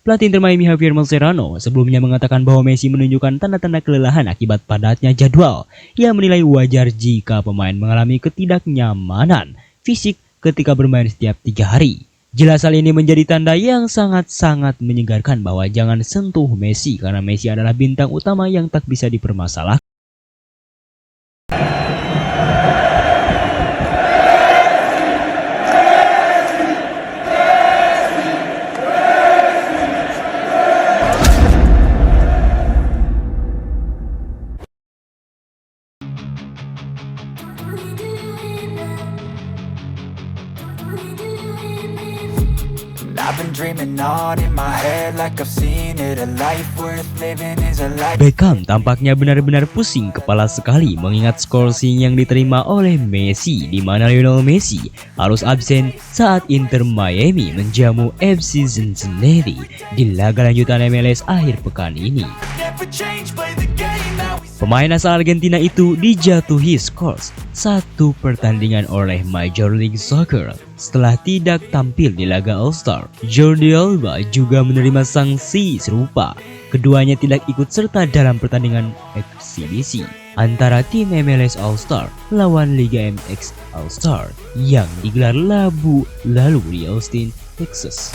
Pelatih Inter Miami Javier Mascherano sebelumnya mengatakan bahwa Messi menunjukkan tanda-tanda kelelahan akibat padatnya jadwal. Ia menilai wajar jika pemain mengalami ketidaknyamanan fisik ketika bermain setiap 3 hari. Jelas hal ini menjadi tanda yang sangat-sangat menyegarkan bahwa jangan sentuh Messi karena Messi adalah bintang utama yang tak bisa dipermasalahkan. Beckham tampaknya benar-benar pusing kepala sekali mengingat scoring yang diterima oleh Messi, di mana Lionel Messi harus absen saat Inter Miami menjamu FC Cincinnati di laga lanjutan MLS akhir pekan ini. Pemain asal Argentina itu dijatuhi skor 1 pertandingan oleh Major League Soccer setelah tidak tampil di laga All-Star. Jordi Alba juga menerima sanksi serupa. Keduanya tidak ikut serta dalam pertandingan eksibisi antara tim MLS All-Star lawan Liga MX All-Star yang digelar Rabu lalu di Austin, Texas.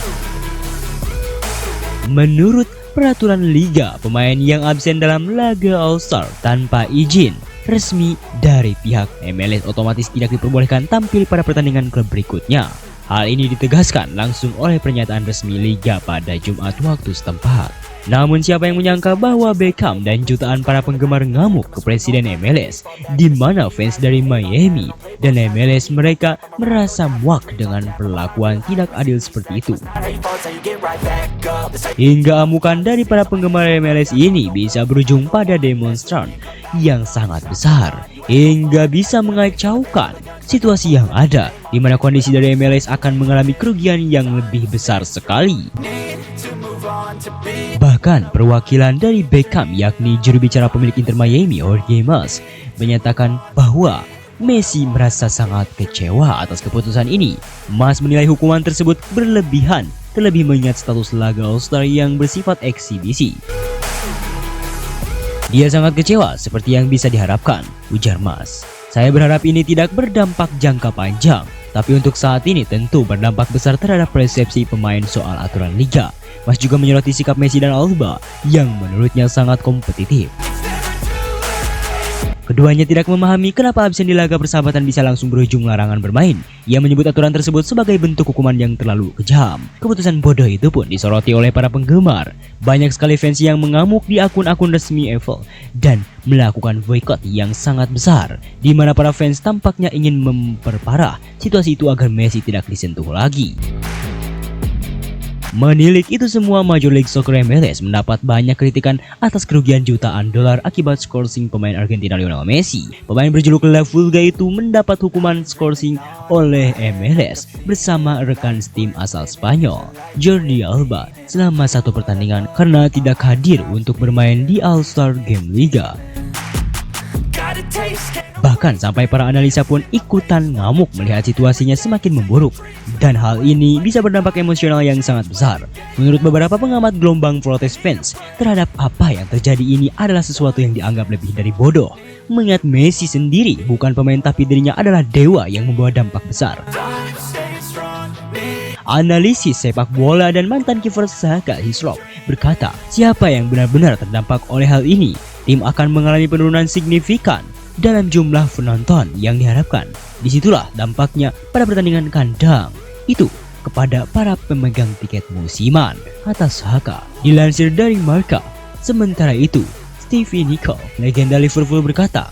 Menurut peraturan liga, pemain yang absen dalam laga All-Star tanpa izin resmi dari pihak MLS otomatis tidak diperbolehkan tampil pada pertandingan klub berikutnya. Hal ini ditegaskan langsung oleh pernyataan resmi liga pada Jumat waktu setempat. Namun siapa yang menyangka bahwa Beckham dan jutaan para penggemar ngamuk ke presiden MLS, di mana fans dari Miami dan MLS mereka merasa muak dengan perlakuan tidak adil seperti itu. Hingga amukan dari para penggemar MLS ini bisa berujung pada demonstran yang sangat besar hingga bisa mengacaukan situasi yang ada, di mana kondisi dari MLS akan mengalami kerugian yang lebih besar sekali. Bahkan perwakilan dari Beckham yakni juru bicara pemilik Inter Miami Jorge Mas menyatakan bahwa Messi merasa sangat kecewa atas keputusan ini. Mas menilai hukuman tersebut berlebihan, terlebih mengingat status laga All-Star yang bersifat eksibisi. Dia sangat kecewa seperti yang bisa diharapkan, ujar Mas. Saya berharap ini tidak berdampak jangka panjang, tapi untuk saat ini tentu berdampak besar terhadap persepsi pemain soal aturan liga. Mas juga menyoroti sikap Messi dan Alba yang menurutnya sangat kompetitif. Keduanya tidak memahami kenapa absen di laga persahabatan bisa langsung berujung larangan bermain. Ia menyebut aturan tersebut sebagai bentuk hukuman yang terlalu kejam. Keputusan bodoh itu pun disoroti oleh para penggemar. Banyak sekali fans yang mengamuk di akun-akun resmi EVOL dan melakukan boykot yang sangat besar, di mana para fans tampaknya ingin memperparah situasi itu agar Messi tidak disentuh lagi. Menilik itu semua, Major League Soccer MLS mendapat banyak kritikan atas kerugian jutaan dolar akibat scoring pemain Argentina Lionel Messi. Pemain berjuluk La Vulga itu mendapat hukuman scoring oleh MLS bersama rekan tim asal Spanyol, Jordi Alba, selama 1 pertandingan karena tidak hadir untuk bermain di All-Star Game Liga. Bahkan sampai para analisa pun ikutan ngamuk melihat situasinya semakin memburuk, dan hal ini bisa berdampak emosional yang sangat besar. Menurut beberapa pengamat, gelombang protes fans terhadap apa yang terjadi ini adalah sesuatu yang dianggap lebih dari bodoh, mengingat Messi sendiri bukan pemain tapi dirinya adalah dewa yang membawa dampak besar. Analisis sepak bola dan mantan kiper Saka Hislop berkata, siapa yang benar-benar terdampak oleh hal ini, tim akan mengalami penurunan signifikan dalam jumlah penonton yang diharapkan. Disitulah dampaknya pada pertandingan kandang itu kepada para pemegang tiket musiman, atas Saka. Dilansir dari Marca. Sementara itu, Stevie Nicol, legenda Liverpool, berkata,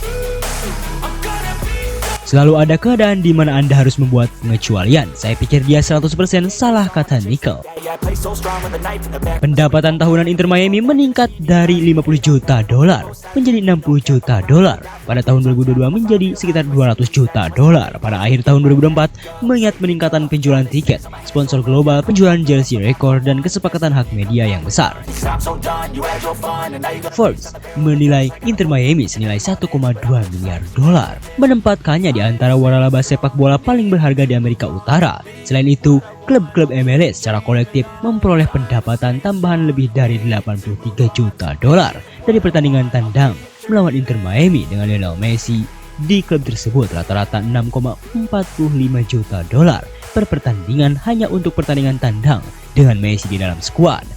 selalu ada keadaan di mana Anda harus membuat pengecualian. Saya pikir dia 100% salah, kata Nicol. Pendapatan tahunan Inter Miami meningkat dari 50 juta dolar menjadi 60 juta dolar pada tahun 2022 menjadi sekitar 200 juta dolar pada akhir tahun 2024, mengingat peningkatan penjualan tiket, sponsor global, penjualan jersey rekor, dan kesepakatan hak media yang besar. Forbes menilai Inter Miami senilai 1,2 miliar dolar, menempatkannya di antara waralaba sepak bola paling berharga di Amerika Utara. Selain itu, klub-klub MLS secara kolektif memperoleh pendapatan tambahan lebih dari 83 juta dolar dari pertandingan tandang melawan Inter Miami dengan Lionel Messi di klub tersebut. Rata-rata 6,45 juta dolar per pertandingan hanya untuk pertandingan tandang dengan Messi di dalam skuad.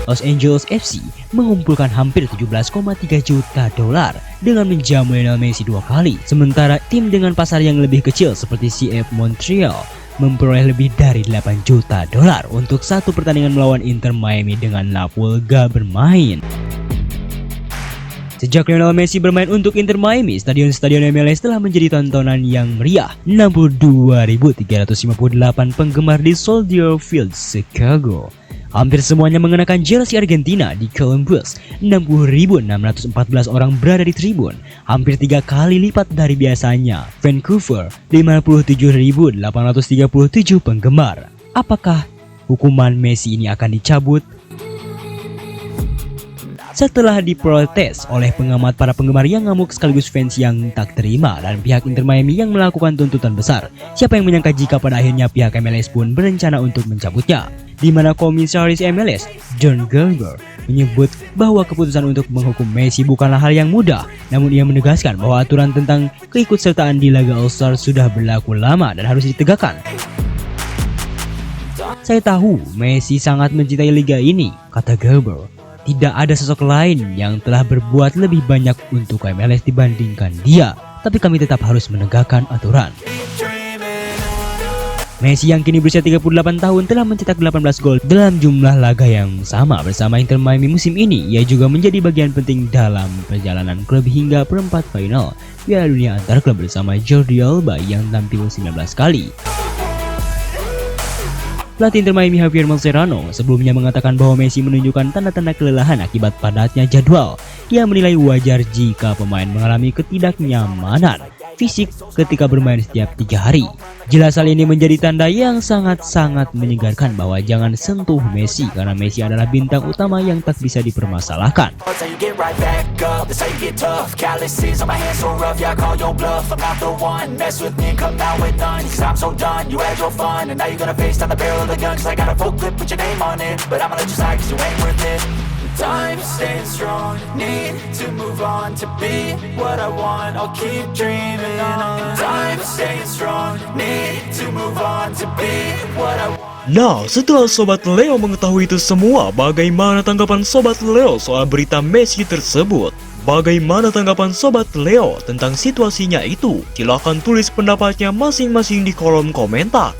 Los Angeles FC mengumpulkan hampir 17,3 juta dolar dengan menjamu Lionel Messi 2 kali. Sementara tim dengan pasar yang lebih kecil seperti CF Montreal memperoleh lebih dari 8 juta dolar untuk satu pertandingan melawan Inter Miami dengan La Pulga bermain. Sejak Lionel Messi bermain untuk Inter Miami, stadion-stadion MLS telah menjadi tontonan yang meriah. 62.358 penggemar di Soldier Field, Chicago. Hampir semuanya mengenakan jersey Argentina. Di Columbus, 60.614 orang berada di tribun, hampir 3 kali lipat dari biasanya. Vancouver, 57.837 penggemar. Apakah hukuman Messi ini akan dicabut? Setelah diprotes oleh pengamat, para penggemar yang ngamuk sekaligus fans yang tak terima, dan pihak Inter Miami yang melakukan tuntutan besar, siapa yang menyangka jika pada akhirnya pihak MLS pun berencana untuk mencabutnya, di mana komisaris MLS John Gerber menyebut bahwa keputusan untuk menghukum Messi bukanlah hal yang mudah, namun ia menegaskan bahwa aturan tentang keikutsertaan di laga All-Star sudah berlaku lama dan harus ditegakkan. Saya tahu Messi sangat mencintai liga ini, kata Gerber. Tidak ada sosok lain yang telah berbuat lebih banyak untuk MLS dibandingkan dia, tapi kami tetap harus menegakkan aturan. Messi yang kini berusia 38 tahun telah mencetak 18 gol dalam jumlah laga yang sama bersama Inter Miami musim ini. Ia juga menjadi bagian penting dalam perjalanan klub hingga perempat final Piala Dunia antar klub bersama Jordi Alba yang tampil 19 kali. Pelatih Inter Miami Javier Mascherano sebelumnya mengatakan bahwa Messi menunjukkan tanda-tanda kelelahan akibat padatnya jadwal. Ia menilai wajar jika pemain mengalami ketidaknyamanan fisik ketika bermain setiap 3 hari. Jelas hal ini menjadi tanda yang sangat-sangat menyegarkan bahwa jangan sentuh Messi karena Messi adalah bintang utama yang tak bisa dipermasalahkan. Time staying strong, need to move on to be what I want. I'll keep dreaming on. Time staying strong, need to move on to be what I want. Nah, setelah Sobat Leo mengetahui itu semua, bagaimana tanggapan Sobat Leo soal berita Messi tersebut? Bagaimana tanggapan Sobat Leo tentang situasinya itu? Silahkan tulis pendapatnya masing-masing di kolom komentar.